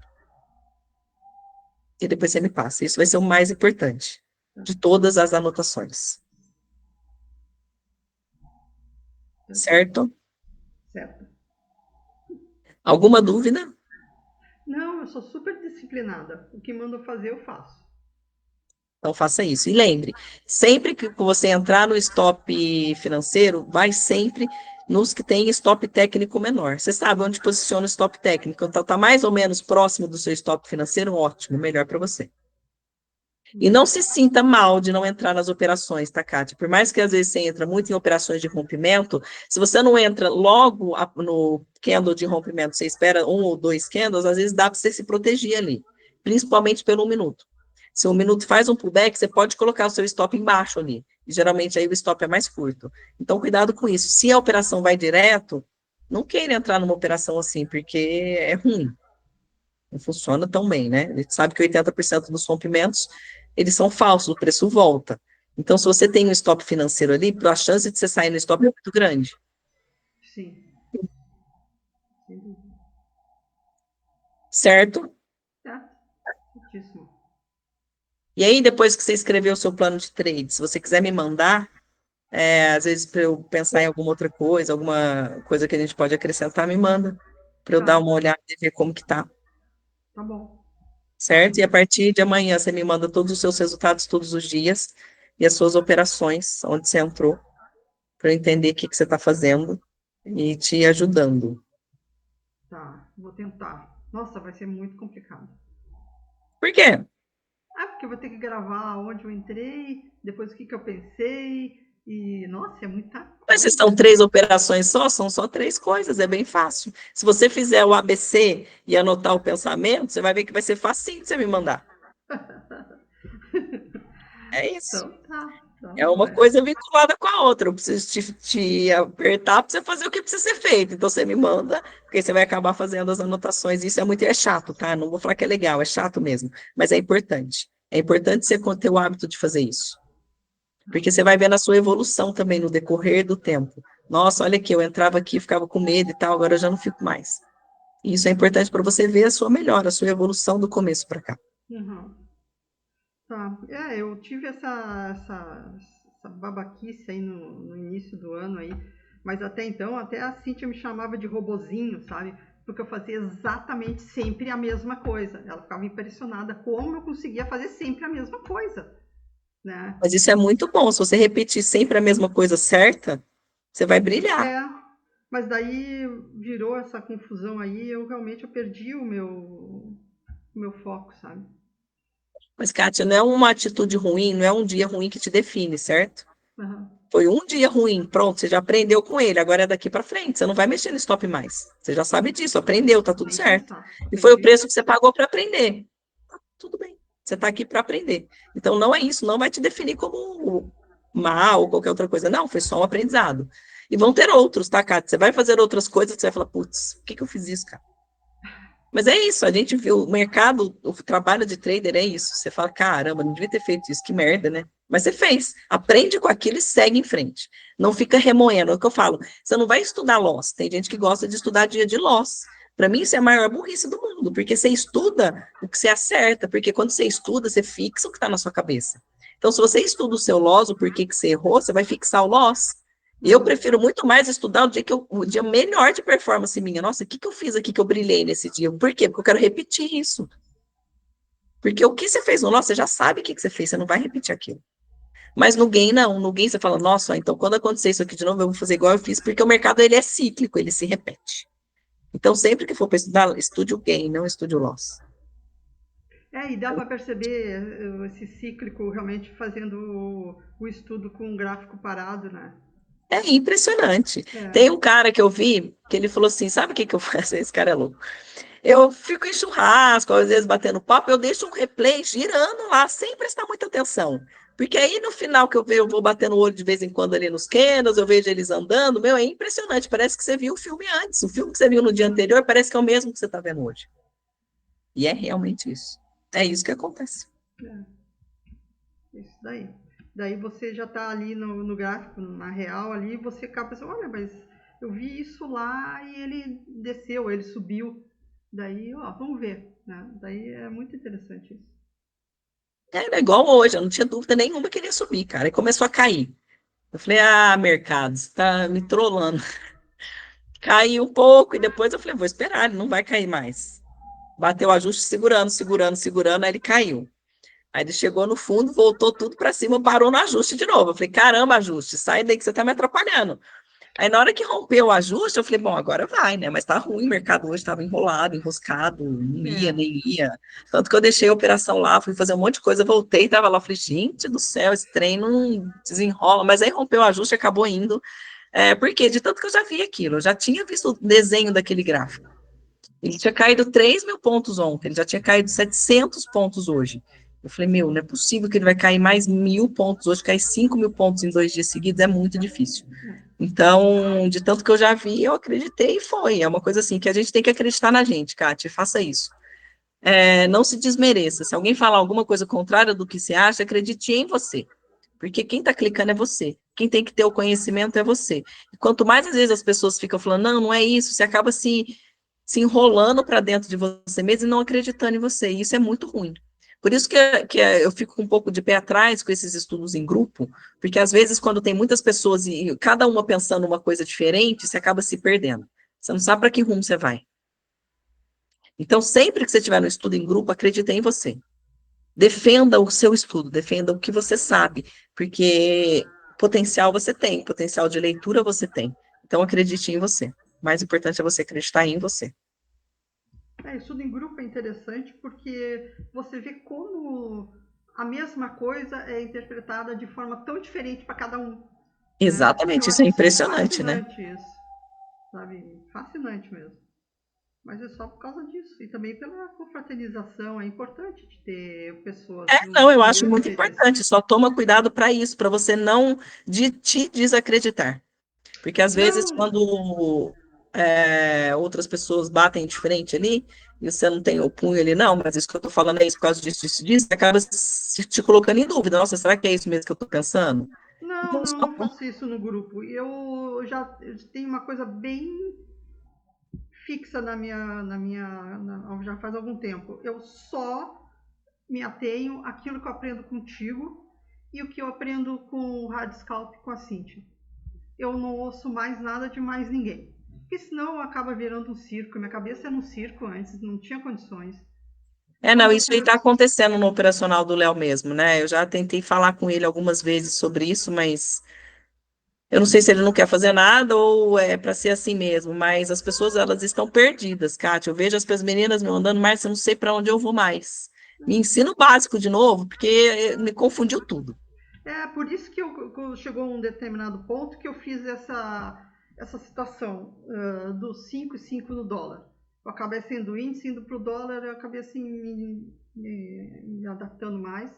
E depois você me passa. Isso vai ser o mais importante de todas as anotações. Perfeito. Certo? Certo. Alguma dúvida? Não, eu sou super disciplinada. O que mando fazer, eu faço. Então faça isso. E lembre, sempre que você entrar no stop financeiro, vai sempre nos que tem stop técnico menor. Você sabe onde posiciona o stop técnico. Então está mais ou menos próximo do seu stop financeiro, ótimo, melhor para você. E não se sinta mal de não entrar nas operações, tá, Kátia? Por mais que às vezes você entra muito em operações de rompimento, se você não entra logo no candle de rompimento, você espera 1 ou 2 candles, às vezes dá para você se proteger ali, principalmente pelo 1 minuto. Se 1 minuto faz um pullback, você pode colocar o seu stop embaixo ali. E geralmente aí o stop é mais curto. Então, cuidado com isso. Se a operação vai direto, não queira entrar numa operação assim, porque é ruim. Não funciona tão bem, né? A gente sabe que 80% dos rompimentos, eles são falsos, o preço volta. Então, se você tem um stop financeiro ali, a chance de você sair no stop é muito grande, Sim. Sem dúvida. certo? Certo? Certíssimo. E aí, depois que você escrever o seu plano de trade, se você quiser me mandar, às vezes para eu pensar em alguma outra coisa, alguma coisa que a gente pode acrescentar, me manda, para eu dar Tá, uma olhada e ver como que tá, tá bom. Tá. certo? E a partir de amanhã você me manda todos os seus resultados todos os dias e as suas operações, onde você entrou, para eu entender o que que você está fazendo e te ajudando. Tá, vou tentar. Nossa, vai ser muito complicado. Por quê? Ah, porque eu vou ter que gravar onde eu entrei, depois o que eu pensei, e nossa, é muita Mas se coisa. são 3 operações só, são só 3 coisas, é bem fácil. Se você fizer o ABC e anotar o pensamento, você vai ver que vai ser facinho de você me mandar. É isso. Então tá, É então uma vai. coisa vinculada com a outra. Eu preciso te apertar para você fazer o que precisa ser feito. Então você me manda, porque você vai acabar fazendo as anotações. Isso é chato, tá? Não vou falar que é legal, é chato mesmo, mas é importante. É importante você ter o hábito de fazer isso. Porque você vai vendo a sua evolução também no decorrer do tempo. Nossa, olha aqui, eu entrava aqui, ficava com medo e tal, agora eu já não fico mais. E isso é importante para você ver a sua melhora, a sua evolução do começo para cá. Uhum. Tá. É, eu tive essa babaquice aí no início do ano aí, mas até então, até a Cíntia me chamava de robozinho, sabe? Porque eu fazia exatamente sempre a mesma coisa. Ela ficava impressionada como eu conseguia fazer sempre a mesma coisa, né? Mas isso é muito bom. Se você repetir sempre a mesma coisa certa, você vai brilhar. É, mas daí virou essa confusão aí, eu perdi o meu foco, sabe? Mas, Kátia, não é uma atitude ruim, não é um dia ruim que te define, certo? Uhum. Foi um dia ruim, pronto, você já aprendeu com ele, agora é daqui para frente, você não vai mexer no stop mais. Você já sabe disso, aprendeu, tá tudo Nem certo. pensar. E foi o Entendi. preço que você pagou para aprender. Tá tudo bem. Você está aqui para aprender. Então não é isso, não vai te definir como mal ou qualquer outra coisa. Não, foi só um aprendizado. E vão ter outros, tá, Kátia? Você vai fazer outras coisas que você vai falar, putz, por que que eu fiz isso, cara? Mas é isso, a gente viu o mercado, o trabalho de trader é isso. Você fala, caramba, não devia ter feito isso, que merda, né? Mas você fez, aprende com aquilo e segue em frente. Não fica remoendo. É o que eu falo, você não vai estudar loss. Tem gente que gosta de estudar dia de loss. Para mim, isso é a maior burrice do mundo, porque você estuda o que você acerta, porque quando você estuda, você fixa o que está na sua cabeça. Então, se você estuda o seu loss, o porquê que você errou, você vai fixar o loss. E eu Uhum. prefiro muito mais estudar o dia melhor de performance minha. Nossa, o que que eu fiz aqui que eu brilhei nesse dia? Por quê? Porque eu quero repetir isso. Porque o que você fez no nosso, você já sabe o que que você fez, você não vai repetir aquilo. Mas no game, não. No game, você fala, nossa, então quando acontecer isso aqui de novo, eu vou fazer igual eu fiz, porque o mercado ele é cíclico, ele se repete. Então, sempre que for para estudar, estude o gain, não estude o loss. É, e dá para perceber esse cíclico realmente fazendo o estudo com um gráfico parado, né? É impressionante. É. Tem um cara que eu vi, que ele falou assim, sabe o que que eu faço? Esse cara é louco. Eu fico em churrasco, às vezes batendo papo, eu deixo um replay girando lá, sem prestar muita atenção. Porque aí no final que eu vou batendo o olho de vez em quando ali nos candles, eu vejo eles andando, meu, é impressionante, parece que você viu o filme antes. O filme que você viu no dia anterior parece que é o mesmo que você está vendo hoje. E é realmente isso. É isso que acontece. Isso daí. Daí você já está ali no gráfico, na real ali, você acaba pensando, olha, mas eu vi isso lá e ele desceu, ele subiu. Daí, ó, vamos ver, né? Daí é muito interessante isso. É igual hoje, eu não tinha dúvida nenhuma que ele ia subir, cara. E começou a cair. Eu falei, ah, mercado, você tá me trollando. Caiu um pouco e depois eu falei, vou esperar, ele não vai cair mais. Bateu o ajuste segurando, segurando, segurando, aí ele caiu. Aí ele chegou no fundo, voltou tudo para cima, parou no ajuste de novo. Eu falei, caramba, ajuste, sai daí que você tá me atrapalhando. Aí na hora que rompeu o ajuste, eu falei, bom, agora vai, né? Mas tá ruim, o mercado hoje estava enrolado, enroscado, não ia, É, nem ia. Tanto que eu deixei a operação lá, fui fazer um monte de coisa, voltei, tava lá, falei, gente do céu, esse trem não desenrola. Mas aí rompeu o ajuste, acabou indo. Porque de tanto que eu já vi aquilo, eu já tinha visto o desenho daquele gráfico. Ele tinha caído 3.000 pontos ontem, ele já tinha caído 700 pontos hoje. Eu falei, meu, não é possível que ele vai cair mais 1.000 pontos hoje, cair 5.000 pontos em 2 dias seguidos, é muito difícil. Então, de tanto que eu já vi, eu acreditei e foi. É uma coisa assim que a gente tem que acreditar na gente, Kátia, faça isso. não se desmereça. Se alguém falar alguma coisa contrária do que você acha, acredite em você. Porque quem está clicando é você. Quem tem que ter o conhecimento é você. E quanto mais às vezes as pessoas ficam falando, não, não é isso, você acaba se enrolando para dentro de você mesmo e não acreditando em você. E isso é muito ruim. Por isso que eu fico com um pouco de pé atrás com esses estudos em grupo, porque às vezes, quando tem muitas pessoas e cada uma pensando uma coisa diferente, você acaba se perdendo. Você não sabe para que rumo você vai. Então, sempre que você estiver no estudo em grupo, acredite em você. Defenda o seu estudo, defenda o que você sabe, porque potencial você tem, potencial de leitura você tem. Então, acredite em você. O mais importante é você acreditar em você. Estudo em grupo é interessante porque você vê como a mesma coisa é interpretada de forma tão diferente para cada um, né? Eu Exatamente, isso acho é isso impressionante, né? fascinante, isso, sabe? Fascinante mesmo. Mas é só por causa disso. E também pela confraternização. É importante de ter pessoas Não, eu com o acho mesmo muito interesse. importante. Só toma cuidado para isso, para você não te desacreditar. Porque às vezes, Não, quando outras pessoas batem de frente ali, e você não tem o punho ali, não, mas isso que eu estou falando é isso por causa disso, disso, disso, você acaba te colocando em dúvida. Nossa, será que é isso mesmo que eu estou pensando? não, Então, não, só não faço isso no grupo. Eu tenho uma coisa bem fixa já faz algum tempo. Eu só me atenho àquilo que eu aprendo contigo e o que eu aprendo com o Radiscalp com a Cintia. Eu não ouço mais nada de mais ninguém. Porque senão acaba virando um circo. Minha cabeça era um circo antes, não tinha condições. Não, Quando eu isso aí está começo. acontecendo no operacional do Léo mesmo, né? Eu já tentei falar com ele algumas vezes sobre isso, mas eu não sei se ele não quer fazer nada ou é para ser assim mesmo, mas as pessoas elas estão perdidas, Kátia. Eu vejo as meninas me mandando, mas eu não sei para onde eu vou mais. Me ensina o básico de novo, porque me confundiu tudo. É por isso que chegou a um determinado ponto que eu fiz essa situação dos 5 e 5 no dólar. Eu acabei sendo índice, indo para o dólar, eu acabei assim me adaptando mais.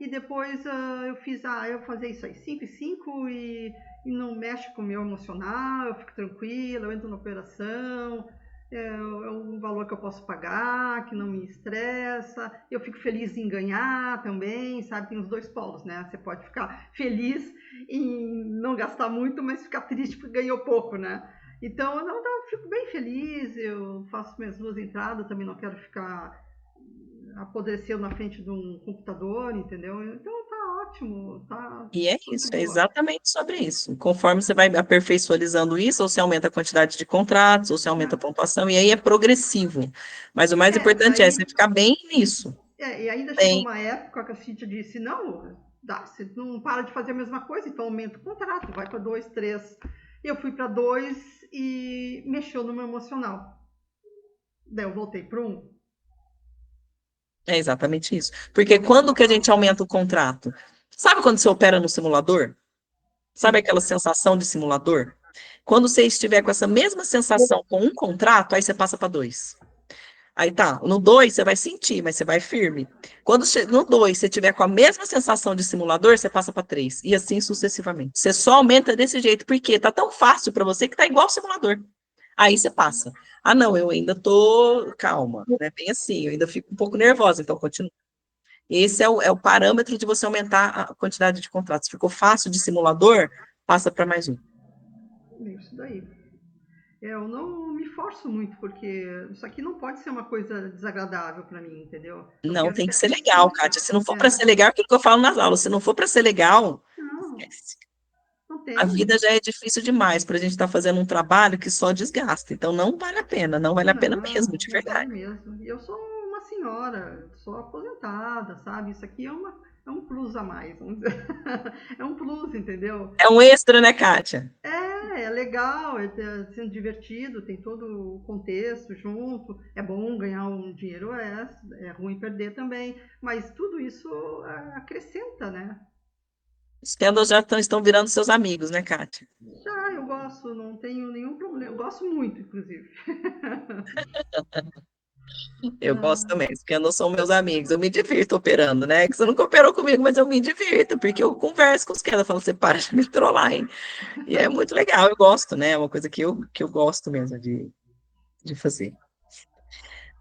E depois eu fazer isso aí, 5 e 5 e não mexe com o meu emocional, eu fico tranquila, eu entro na operação, é um valor que eu posso pagar, que não me estressa. Eu fico feliz em ganhar também, sabe? Tem os dois polos, né? Você pode ficar feliz em não gastar muito, mas ficar triste porque ganhou pouco, né? Então, eu fico bem feliz, eu faço minhas duas entradas, também não quero ficar apodrecendo na frente de um computador, entendeu? Então tá ótimo, tá E é tudo de isso, é boa. exatamente sobre isso. Conforme você vai aperfeiçoando isso, ou você aumenta a quantidade de contratos, ou você aumenta a pontuação, e aí é progressivo. Mas o mais importante é você Daí ficar bem nisso. e ainda chegou Bem, uma época que a Cintia disse: não, dá, você não para de fazer a mesma coisa, então aumenta o contrato, vai para dois, três. Eu fui para dois e mexeu no meu emocional. Daí eu voltei para um. é exatamente isso. Porque quando que a gente aumenta o contrato? Sabe quando você opera no simulador? Sabe Sim. aquela sensação de simulador? Quando você estiver com essa mesma sensação com um contrato, aí você passa para dois. Aí tá, no 2 você vai sentir, mas você vai firme. No 2 você tiver com a mesma sensação de simulador, você passa para 3 e assim sucessivamente. Você só aumenta desse jeito, porque tá tão fácil para você que tá igual ao simulador. Aí você passa. Ah, não, eu ainda tô calma, né? Bem assim, eu ainda fico um pouco nervosa, então continua. Esse é o parâmetro de você aumentar a quantidade de contratos. Ficou fácil de simulador, passa para mais um. Isso daí. Eu não me forço muito, porque isso aqui não pode ser uma coisa desagradável para mim, entendeu? Eu Não, quero tem que que ser aquilo legal, seja. Kátia. Se não for para É, ser legal, é aquilo que eu falo nas aulas, se não for para ser legal, não, esquece. não A tem. vida já é difícil demais para a gente estar fazendo um trabalho que só desgasta. Então, não vale a pena, não vale a pena mesmo, Não, de não vale verdade. mesmo. E eu sou uma senhora, sou aposentada, sabe? Isso aqui é um plus a mais, vamos dizer. É um plus, entendeu? É um extra, né, Kátia? É legal, sendo divertido, tem todo o contexto junto. É bom ganhar um dinheiro é ruim perder também, mas tudo isso acrescenta, né? Os candles já estão virando seus amigos, né, Kátia? Já eu gosto, não tenho nenhum problema. Eu gosto muito, inclusive. Eu gosto também, os candles são meus amigos. Eu me divirto operando, né? Que você nunca operou comigo, mas eu me divirto, porque eu converso com os candles, eu falo, você para de me trollar, hein? E é muito legal, eu gosto, né? É uma coisa que eu gosto mesmo de fazer.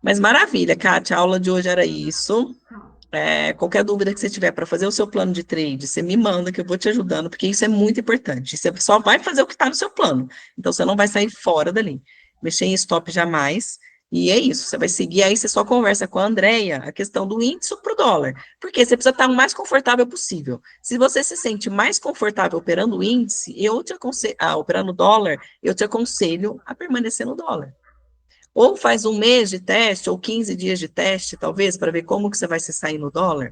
Mas maravilha, Kátia, a aula de hoje era isso. Tá. Qualquer dúvida que você tiver para fazer o seu plano de trade, você me manda que eu vou te ajudando, porque isso é muito importante. Você só vai fazer o que está no seu plano. Então, você não vai sair fora dali. Mexer em stop jamais. E é isso, você vai seguir aí, você só conversa com a Andrea a questão do índice para o dólar. Porque você precisa estar o mais confortável possível. Se você se sente mais confortável operando o índice, operando dólar, eu te aconselho a permanecer no dólar. Ou faz um mês de teste, ou 15 dias de teste, talvez, para ver como que você vai se sair no dólar.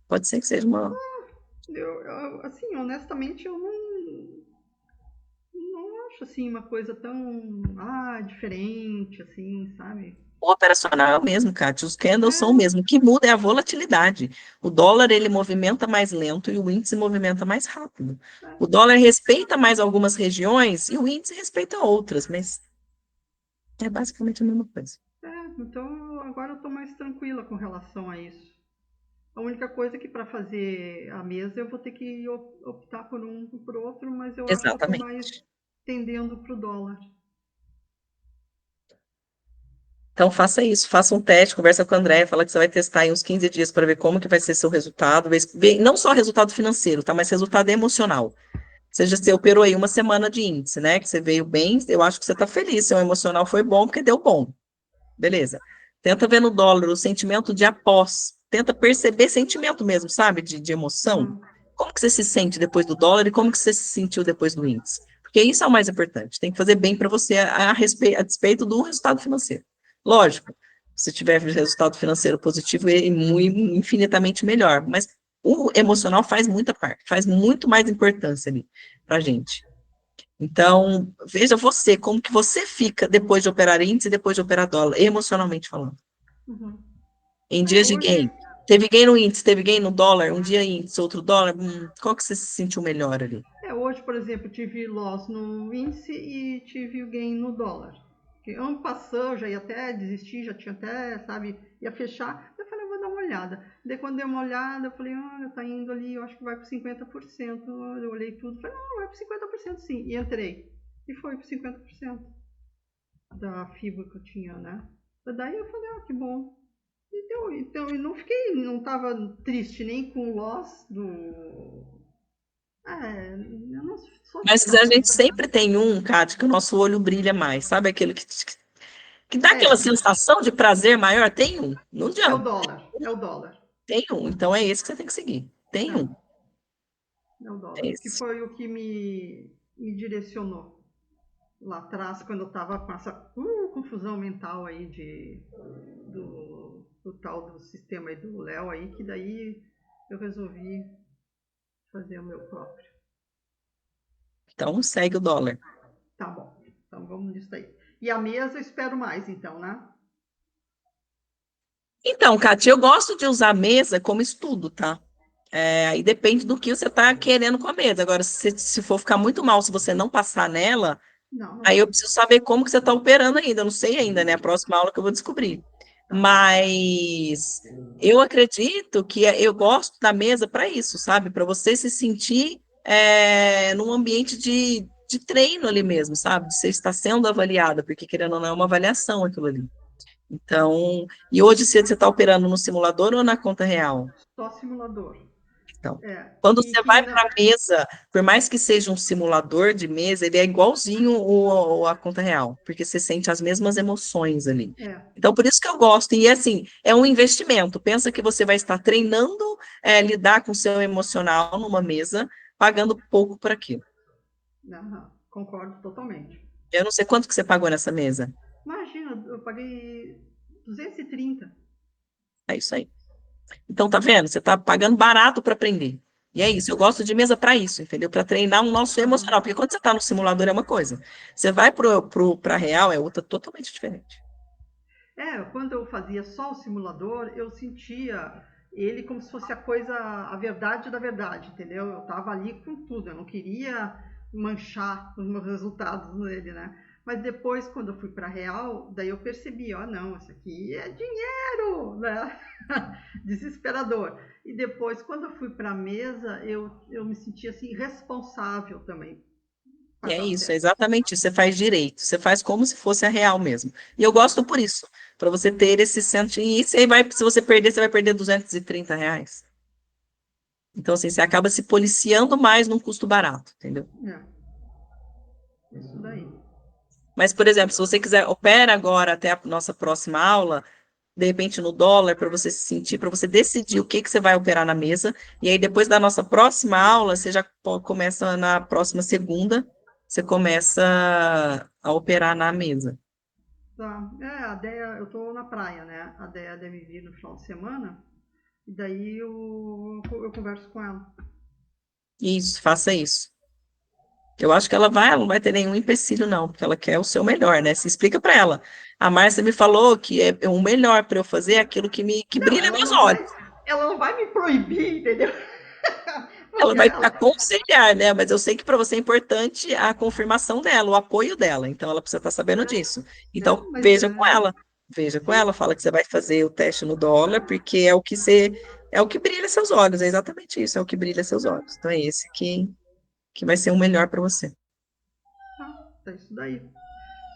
Pode ser que seja uma. Assim, honestamente, eu não acho assim uma coisa tão diferente, assim, sabe? O operacional é o mesmo, Kátia. Os candles são o É, mesmo. O que muda é a volatilidade. O dólar, ele movimenta mais lento e o índice movimenta mais rápido. O é. dólar respeita mais algumas regiões e o índice respeita outras, mas é basicamente a mesma coisa. Então agora eu tô mais tranquila com relação a isso. A única coisa é que para fazer a mesa eu vou ter que optar por um ou por outro, mas eu acho que eu tô mais Exatamente. tendendo pro dólar. Então, faça isso, faça um teste, conversa com a Andréia, fala que você vai testar em uns 15 dias para ver como que vai ser seu resultado, não só resultado financeiro, tá, mas resultado emocional. Seja, você operou aí uma semana de índice, né? Que você veio bem, eu acho que você está feliz. Seu emocional foi bom porque deu bom. Beleza. Tenta ver no dólar o sentimento de após. Tenta perceber sentimento mesmo, sabe? De emoção. Uhum, Como que você se sente depois do dólar e como que você se sentiu depois do índice? Porque isso é o mais importante. Tem que fazer bem para você a despeito do resultado financeiro. Lógico, se tiver resultado financeiro positivo, é muito, infinitamente melhor. Mas o emocional faz muita parte, faz muito mais importância ali para a gente. Então, veja você, como que você fica depois de operar índice e depois de operar dólar, emocionalmente falando. uhum. Em dias de Hoje, gain. Teve gain no índice, teve gain no dólar, um dia índice, outro dólar, qual que você se sentiu melhor ali? hoje, por exemplo, tive loss no índice e tive o gain no dólar. Porque ano passado eu já ia até desistir, já tinha até, sabe, ia fechar. Eu falei, eu vou dar uma olhada. Daí quando dei uma olhada, eu falei, olha, tá indo ali, eu acho que vai para 50%. Eu olhei tudo, falei, não, vai para 50% sim. E entrei. E foi para 50% da FIBA que eu tinha, né? Daí eu falei, que bom. Então eu não fiquei, não tava triste nem com o loss do. Eu não sou de Mas ficar a gente triste. sempre tem um, Cátia, que o nosso olho brilha mais, sabe? Aquele que dá aquela É, sensação de prazer maior. Tem um, não é o adianta. dólar, é o dólar. Tem um, então é esse que você tem que seguir. Tem um, É, é o é dólar. Que esse. foi o que me direcionou lá atrás, quando eu tava com essa confusão mental aí do tal do sistema aí do Léo aí, que daí eu resolvi fazer o meu próprio. Então segue o dólar. Tá bom, então vamos nisso aí. E a mesa eu espero mais, então, né? Então, Kátia, eu gosto de usar a mesa como estudo, tá? Aí depende do que você está querendo com a mesa. Agora, se for ficar muito mal, se você não passar nela, Não, não aí eu vou. preciso saber como que você está operando ainda. Eu não sei ainda, né? A próxima aula que eu vou descobrir. Tá. Mas eu acredito que eu gosto da mesa para isso, sabe? Para você se sentir num ambiente de treino ali mesmo, sabe? De você estar sendo avaliada, porque querendo ou não, é uma avaliação aquilo ali. Então, e hoje você está operando no simulador ou na conta real? Só simulador. Então, É. quando E você que vai não. para a mesa, por mais que seja um simulador de mesa, ele é igualzinho a conta real, porque você sente as mesmas emoções ali. É. Então, por isso que eu gosto. E assim, é um investimento. Pensa que você vai estar treinando lidar com o seu emocional numa mesa, pagando pouco por aquilo. Aham, concordo totalmente. Eu não sei quanto que você pagou nessa mesa. Imagina, eu paguei 230. É isso aí. Então, tá vendo? Você tá pagando barato para aprender. E é isso, eu gosto de mesa para isso, entendeu? Para treinar o nosso Aham. emocional. Porque quando você está no simulador é uma coisa, você vai para real é outra totalmente diferente. Quando eu fazia só o simulador, eu sentia ele como se fosse a coisa, a verdade da verdade, entendeu? Eu tava ali com tudo, eu não queria manchar os meus resultados nele, né? Mas depois, quando eu fui para real, daí eu percebi, não, isso aqui é dinheiro, né? Desesperador. E depois, quando eu fui para a mesa, eu me senti assim responsável também E Ah, é tá isso, é certo. exatamente isso. Você faz direito, você faz como se fosse a real mesmo. E eu gosto por isso, para você ter esse centro. E isso aí vai, se você perder, você vai perder R$ 230. Então, assim, você acaba se policiando mais num custo barato, entendeu? É, isso daí. Mas, por exemplo, se você quiser, opera agora até a nossa próxima aula, de repente no dólar, para você se sentir, para você decidir o que que você vai operar na mesa, e aí depois da nossa próxima aula, você já começa na próxima segunda, você começa a operar na mesa. Tá. É, a Deia, eu tô na praia, né? A Deia deve vir no final de semana, e daí eu converso com ela. Isso, faça isso. Eu acho que ela não vai ter nenhum empecilho, não, porque ela quer o seu melhor, né? Se explica para ela. A Márcia me falou que é o melhor para eu fazer aquilo que Não, brilha meus olhos. ela não vai me proibir, entendeu? Ela Porque vai te ela, aconselhar, né? Mas eu sei que para você é importante a confirmação dela, o apoio dela. Então ela precisa estar sabendo disso. Então mas veja com ela. Veja com ela, fala que você vai fazer o teste no dólar, porque é o que brilha seus olhos, é exatamente isso, é o que brilha seus olhos. Então é esse que vai ser o melhor para você. tá isso daí.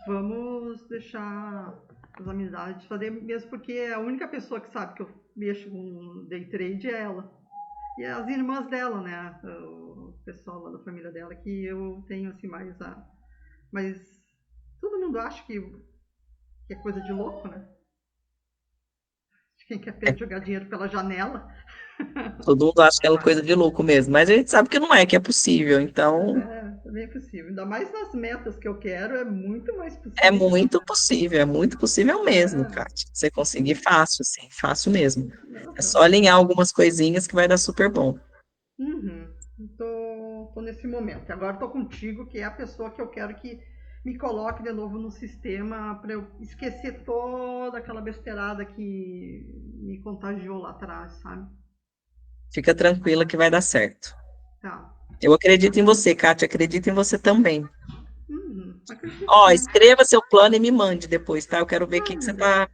Vamos deixar as amizades fazer, mesmo porque a única pessoa que sabe que eu mexo com day trade é ela. E as irmãs dela, né? O pessoal lá da família dela, que eu tenho assim mais a. Mas todo mundo acha que é coisa de louco, né? De quem quer É, jogar dinheiro pela janela. todo mundo acha que é uma coisa de louco mesmo, mas a gente sabe que não é, que é possível. Então É bem possível. Ainda mais nas metas que eu quero, é muito mais possível. é muito possível mesmo, É, Kátia. Você conseguir fácil, assim, fácil mesmo. É nossa. só alinhar algumas coisinhas que vai dar super bom. Uhum. Tô nesse momento. Agora tô contigo, que é a pessoa que eu quero que me coloque de novo no sistema para eu esquecer toda aquela besteirada que me contagiou lá atrás, sabe? Fica tranquila que vai dar certo. Tá. Eu acredito em você, Kátia, acredito em você também. Acredito Ó, sim. escreva seu plano e me mande depois, tá? Eu quero ver o Ai, que você meu Deus. está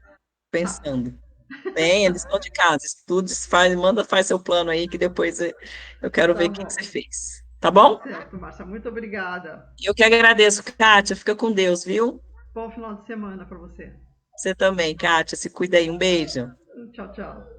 Tá. pensando. Tem a lição de casa, estude, faz seu plano aí, que depois eu quero ver Tá o que você bom. fez. Tá Tá bom? certo, Márcia. Muito obrigada. Eu que agradeço, Kátia. Fica com Deus, viu? Bom final de semana para você. Você também, Kátia. Se cuida aí. Um beijo. Tchau, tchau.